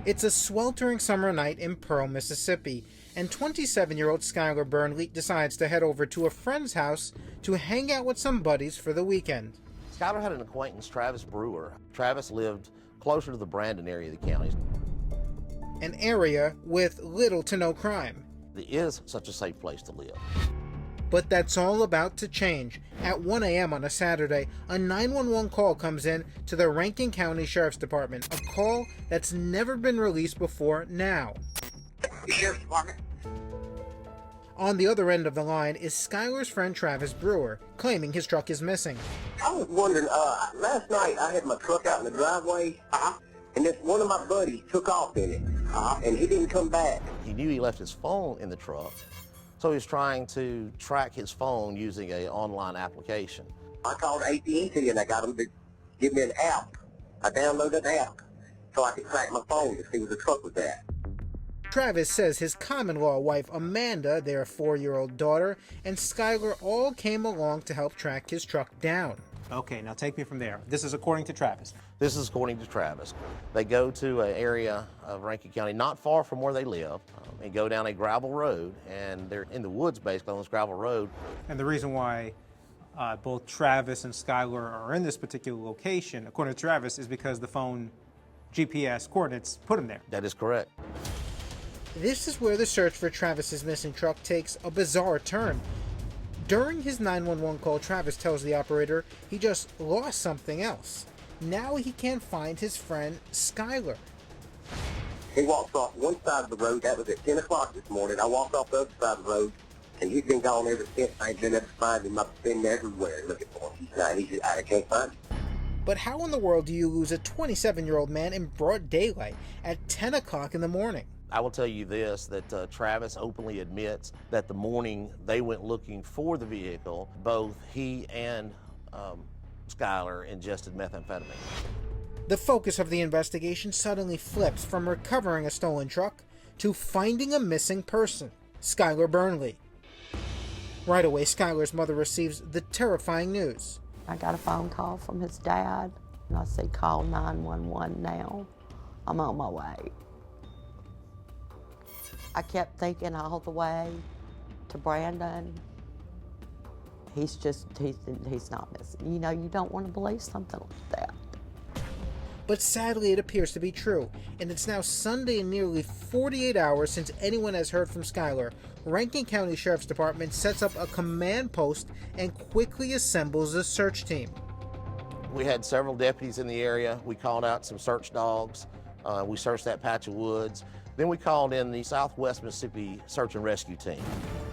It's a sweltering summer night in Pearl, Mississippi, and 27-year-old Skylar Burnley decides to head over to a friend's house to hang out with some buddies for the weekend. Skylar had an acquaintance, Travis Brewer. Travis lived closer to the Brandon area of the county. An area with little to no crime. It is such a safe place to live. But that's all about to change. At 1 a.m. on a Saturday, a 911 call comes in to the Rankin County Sheriff's Department, a call that's never been released before now. Sheriff's Department. On the other end of the line is Skylar's friend Travis Brewer, claiming his truck is missing. I was wondering, last night I had my truck out in the driveway, and this one of my buddies took off in it, and he didn't come back. He knew he left his phone in the truck, so he was trying to track his phone using an online application. I called AT&T and I got them to give me an app. I downloaded an app so I could track my phone to see where the truck was at. Travis says his common-law wife Amanda, their 4-year-old daughter, and Skylar all came along to help track his truck down. Okay, now take me from there. This is according to Travis. This is according to Travis. They go to an area of Rankin County not far from where they live and go down a gravel road, and they're in the woods basically on this gravel road. And the reason why both Travis and Skylar are in this particular location, according to Travis, is because the phone GPS coordinates put them there. That is correct. This is where the search for Travis's missing truck takes a bizarre turn. During his 911 call, Travis tells the operator he just lost something else. Now he can't find his friend Skylar. He walked off one side of the road. That was at 10 o'clock this morning. I walked off the other side of the road, and he's been gone ever since. I ain't been able to find him. I've been everywhere looking for him. He's not. I can't find him. But how in the world do you lose a 27-year-old man in broad daylight at 10 o'clock in the morning? I will tell you this, that Travis openly admits that the morning they went looking for the vehicle, both he and Skylar ingested methamphetamine. The focus of the investigation suddenly flips from recovering a stolen truck to finding a missing person, Skylar Burnley. Right away, Skylar's mother receives the terrifying news. I got a phone call from his dad, and I said, call 911 now. I'm on my way. I kept thinking all the way to Brandon. He's not missing. You know, you don't want to believe something like that. But sadly, it appears to be true, and it's now Sunday and nearly 48 hours since anyone has heard from Skylar. Rankin County Sheriff's Department sets up a command post and quickly assembles a search team. We had several deputies in the area. We called out some search dogs. We searched that patch of woods. Then we called in the Southwest Mississippi Search and Rescue Team.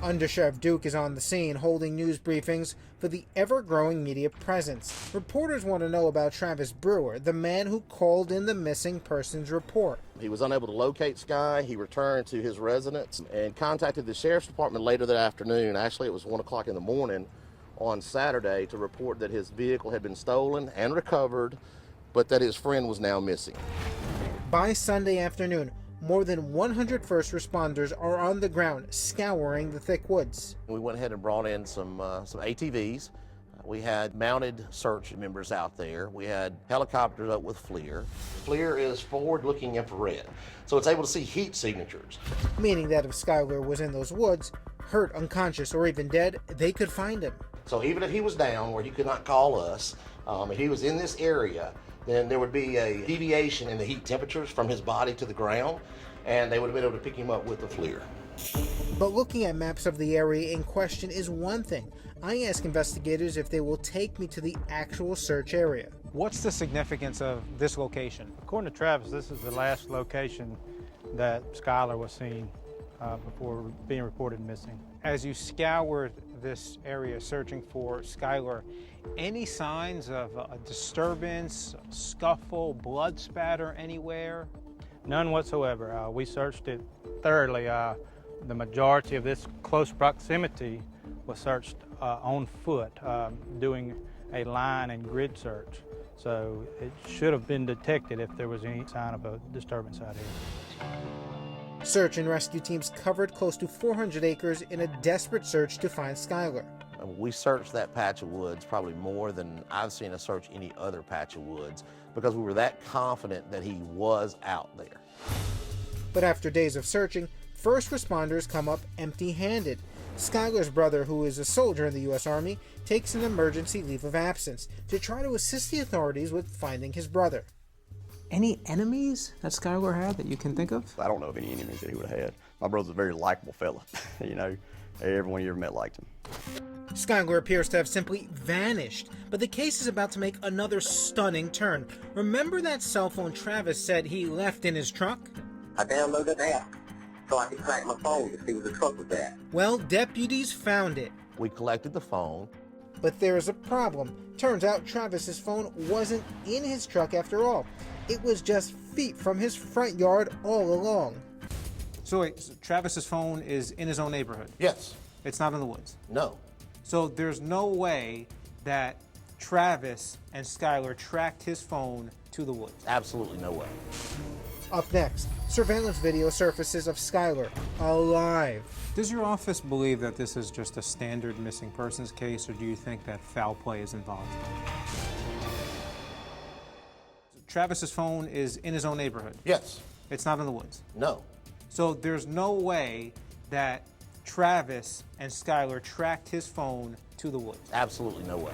Under Sheriff Duke is on the scene holding news briefings for the ever-growing media presence. Reporters want to know about Travis Brewer, the man who called in the missing persons report. He was unable to locate Sky. He returned to his residence and contacted the Sheriff's Department later that afternoon. Actually, it was 1 o'clock in the morning on Saturday to report that his vehicle had been stolen and recovered, but that his friend was now missing. By Sunday afternoon, more than 100 first responders are on the ground scouring the thick woods. We went ahead and brought in some ATVs. We had mounted search members out there. We had helicopters up with FLIR. FLIR is forward-looking infrared, so it's able to see heat signatures. Meaning that if Skylar was in those woods, hurt, unconscious, or even dead, they could find him. So even if he was down where he could not call us, if he was in this area, then there would be a deviation in the heat temperatures from his body to the ground, and they would have been able to pick him up with the FLIR. But looking at maps of the area in question is one thing. I ask investigators if they will take me to the actual search area. What's the significance of this location? According to Travis, this is the last location that Skylar was seen before being reported missing. As you scoured this area searching for Skylar, any signs of a disturbance, scuffle, blood spatter anywhere? None whatsoever. We searched it thoroughly. The majority of this close proximity was searched on foot, doing a line and grid search. So it should have been detected if there was any sign of a disturbance out here. Search and rescue teams covered close to 400 acres in a desperate search to find Skylar. We searched that patch of woods probably more than I've seen us search any other patch of woods because we were that confident that he was out there. But after days of searching, first responders come up empty-handed. Skylar's brother, who is a soldier in the U.S. Army, takes an emergency leave of absence to try to assist the authorities with finding his brother. Any enemies that Skylar had that you can think of? I don't know of any enemies that he would have had. My brother's a very likable fella. You know, everyone you ever met liked him. Skylar appears to have simply vanished, but the case is about to make another stunning turn. Remember that cell phone Travis said he left in his truck? I downloaded an app so I could track my phone to see where the truck was at. Well, deputies found it. We collected the phone. But there's a problem. Turns out Travis's phone wasn't in his truck after all. It was just feet from his front yard all along. So wait, so Travis's phone is in his own neighborhood? Yes. It's not in the woods? No. So there's no way that Travis and Skylar tracked his phone to the woods? Absolutely no way. Up next, surveillance video surfaces of Skylar alive. Does your office believe that this is just a standard missing persons case, or do you think that foul play is involved? Travis's phone is in his own neighborhood? Yes. It's not in the woods? No. So there's no way that Travis and Skylar tracked his phone to the woods? Absolutely no way.